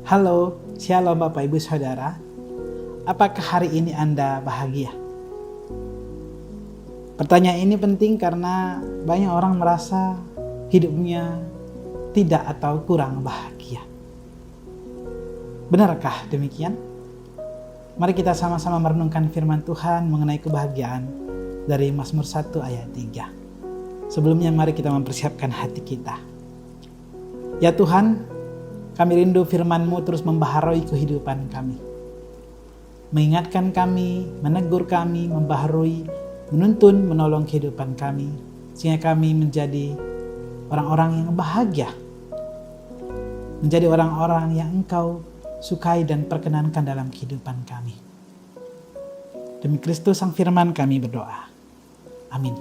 Halo, shalom Bapak Ibu Saudara. Apakah hari ini Anda bahagia? Pertanyaan ini penting karena banyak orang merasa hidupnya tidak atau kurang bahagia. Benarkah demikian? Mari kita sama-sama merenungkan firman Tuhan mengenai kebahagiaan dari Mazmur 1 ayat 3. Sebelumnya mari kita mempersiapkan hati kita. Ya Tuhan, kami rindu firman-Mu terus membaharui kehidupan kami. Mengingatkan kami, menegur kami, membaharui, menuntun, menolong kehidupan kami. Sehingga kami menjadi orang-orang yang bahagia. Menjadi orang-orang yang Engkau sukai dan perkenankan dalam kehidupan kami. Demi Kristus Sang Firman kami berdoa. Amin.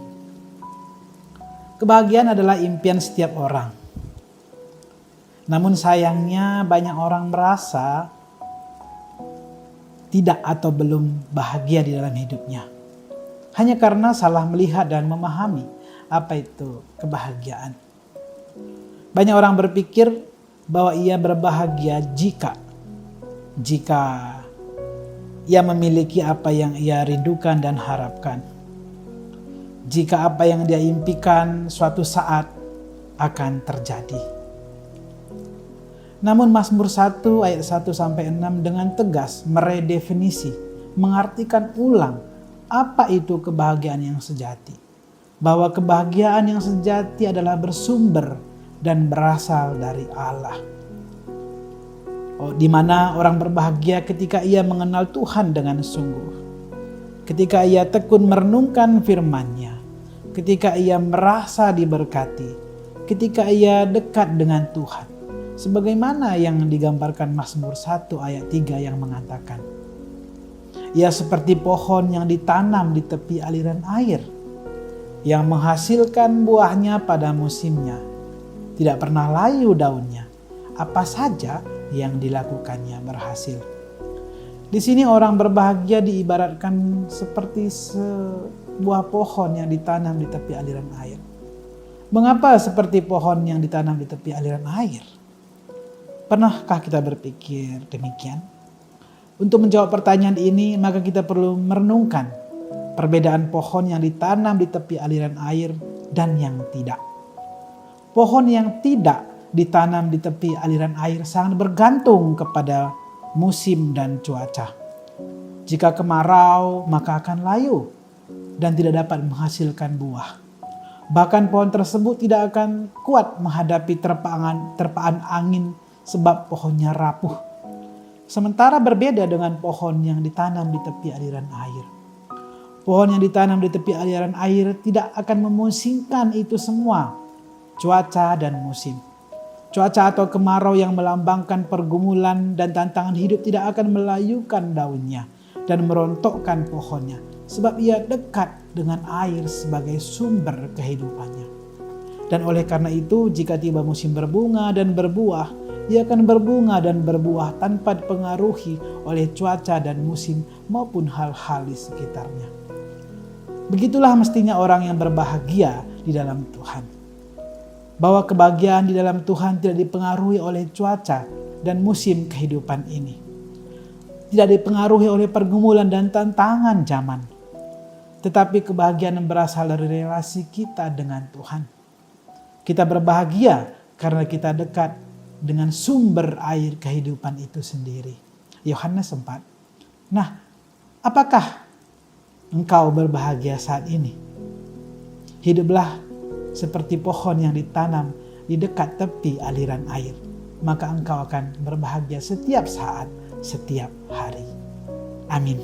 Kebahagiaan adalah impian setiap orang. Namun sayangnya banyak orang merasa tidak atau belum bahagia di dalam hidupnya. Hanya karena salah melihat dan memahami apa itu kebahagiaan. Banyak orang berpikir bahwa ia berbahagia jika ia memiliki apa yang ia rindukan dan harapkan. Jika apa yang dia impikan suatu saat akan terjadi. Namun Mazmur 1 ayat 1-6 dengan tegas meredefinisi, mengartikan ulang apa itu kebahagiaan yang sejati. Bahwa kebahagiaan yang sejati adalah bersumber dan berasal dari Allah. Di mana orang berbahagia ketika ia mengenal Tuhan dengan sungguh. Ketika ia tekun merenungkan firman-Nya. Ketika ia merasa diberkati. Ketika ia dekat dengan Tuhan. Sebagaimana yang digambarkan Mazmur 1 ayat 3 yang mengatakan, ia seperti pohon yang ditanam di tepi aliran air, yang menghasilkan buahnya pada musimnya, tidak pernah layu daunnya, apa saja yang dilakukannya berhasil. Di sini orang berbahagia diibaratkan seperti sebuah pohon yang ditanam di tepi aliran air. Mengapa seperti pohon yang ditanam di tepi aliran air? Pernahkah kita berpikir demikian? Untuk menjawab pertanyaan ini, maka kita perlu merenungkan perbedaan pohon yang ditanam di tepi aliran air dan yang tidak. Pohon yang tidak ditanam di tepi aliran air sangat bergantung kepada musim dan cuaca. Jika kemarau, maka akan layu dan tidak dapat menghasilkan buah. Bahkan pohon tersebut tidak akan kuat menghadapi terpaan angin sebab pohonnya rapuh. Sementara berbeda dengan pohon yang ditanam di tepi aliran air. Pohon yang ditanam di tepi aliran air tidak akan memusingkan itu semua, cuaca dan musim. Cuaca atau kemarau yang melambangkan pergumulan dan tantangan hidup tidak akan melayukan daunnya dan merontokkan pohonnya, sebab ia dekat dengan air sebagai sumber kehidupannya. Dan oleh karena itu, jika tiba musim berbunga dan berbuah, ia akan berbunga dan berbuah tanpa dipengaruhi oleh cuaca dan musim maupun hal-hal di sekitarnya. Begitulah mestinya orang yang berbahagia di dalam Tuhan. Bahwa kebahagiaan di dalam Tuhan tidak dipengaruhi oleh cuaca dan musim kehidupan ini. Tidak dipengaruhi oleh pergumulan dan tantangan zaman. Tetapi kebahagiaan yang berasal dari relasi kita dengan Tuhan. Kita berbahagia karena kita dekat dengan sumber air kehidupan itu sendiri. Yohanes 4. Nah, apakah engkau berbahagia saat ini? Hiduplah seperti pohon yang ditanam di dekat tepi aliran air. Maka engkau akan berbahagia setiap saat, setiap hari. Amin.